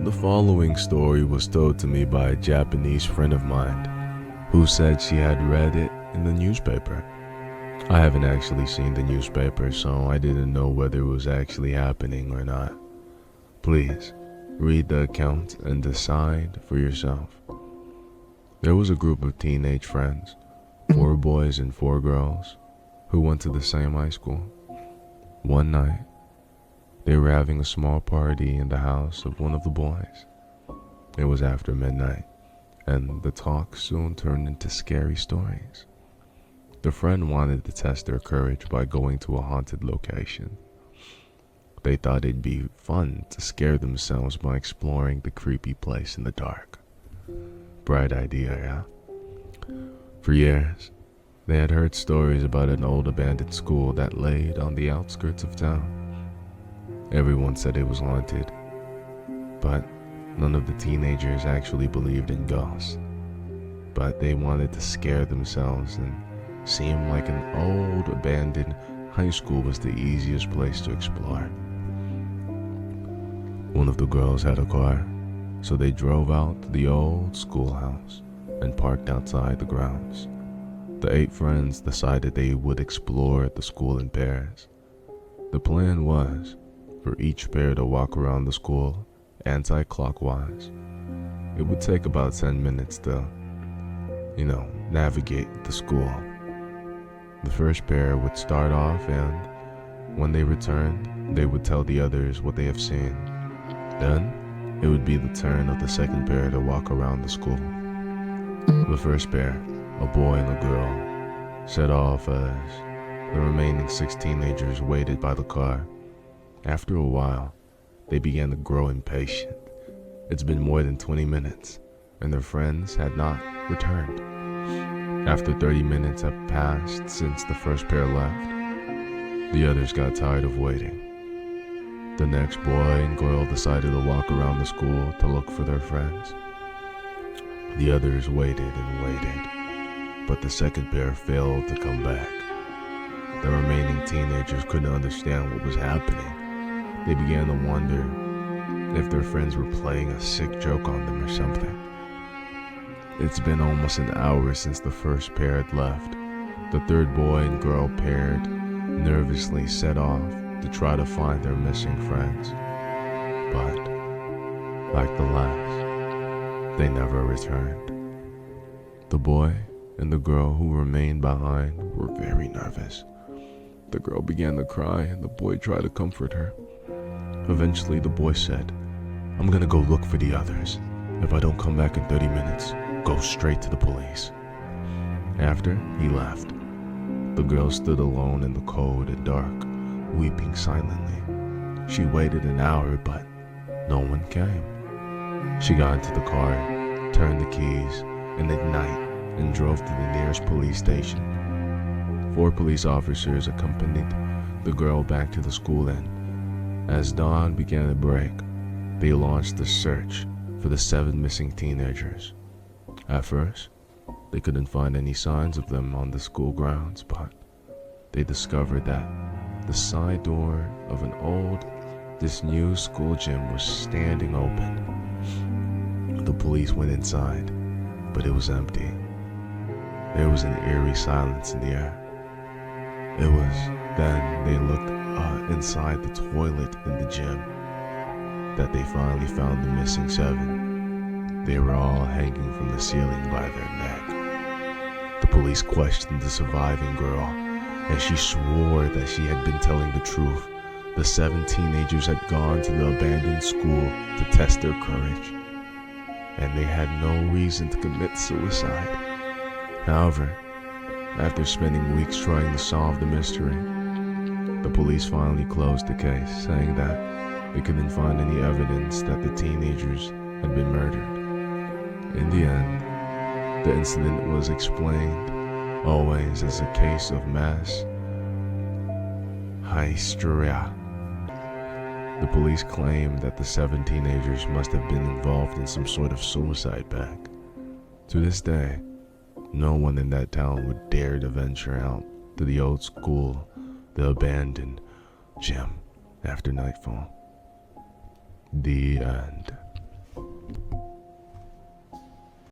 The following story was told to me by a Japanese friend of mine who said she had read it in the newspaper. I haven't actually seen the newspaper, so I didn't know whether it was actually happening or not. Please, read the account and decide for yourself. There was a group of teenage friends, 4 boys and 4 girls, who went to the same high school. One night, they were having a small party in the house of one of the boys. It was after midnight, and the talk soon turned into scary stories. The friend wanted to test their courage by going to a haunted location. They thought it'd be fun to scare themselves by exploring the creepy place in the dark. Bright idea, yeah? For years, they had heard stories about an old abandoned school that laid on the outskirts of town. Everyone said it was haunted, but none of the teenagers actually believed in ghosts. But they wanted to scare themselves, and seemed like an old abandoned high school was the easiest place to explore. One of the girls had a car, so they drove out to the old schoolhouse and parked outside the grounds. The 8 friends decided they would explore the school in pairs. The plan was for each pair to walk around the school anti-clockwise. It would take about 10 minutes to, navigate the school. The first pair would start off, and when they returned, they would tell the others what they have seen. Then, it would be the turn of the second pair to walk around the school. The first pair, a boy and a girl, set off as the remaining 6 teenagers waited by the car. After a while, they began to grow impatient. It's been more than 20 minutes, and their friends had not returned. After 30 minutes had passed since the first pair left, the others got tired of waiting. The next boy and girl decided to walk around the school to look for their friends. The others waited and waited, but the second pair failed to come back. The remaining teenagers couldn't understand what was happening. They began to wonder if their friends were playing a sick joke on them or something. It's been almost an hour since the first pair had left. The third boy and girl paired nervously set off to try to find their missing friends. But, like the last, they never returned. The boy and the girl who remained behind were very nervous. The girl began to cry, and the boy tried to comfort her. Eventually, the boy said, "I'm gonna go look for the others. If I don't come back in 30 minutes, go straight to the police." After he left, the girl stood alone in the cold and dark, weeping silently. She waited an hour, but no one came. She got into the car, turned the keys, and at night, and drove to the nearest police station. 4 police officers accompanied the girl back to the school, and as dawn began to break, they launched a search for the 7 missing teenagers. At first, they couldn't find any signs of them on the school grounds, but they discovered that the side door of an old, disused school gym was standing open. The police went inside, but it was empty. There was an eerie silence in the air. It was then they looked inside the toilet in the gym that they finally found the missing 7. They were all hanging from the ceiling by their neck. The police questioned the surviving girl, and she swore that she had been telling the truth. The 7 teenagers had gone to the abandoned school to test their courage, and they had no reason to commit suicide. However, after spending weeks trying to solve the mystery, the police finally closed the case, saying that they couldn't find any evidence that the teenagers had been murdered. In the end, the incident was explained always as a case of mass hysteria. The police claimed that the 7 teenagers must have been involved in some sort of suicide pact. To this day, no one in that town would dare to venture out to the old school, the abandoned gym, after nightfall. The end.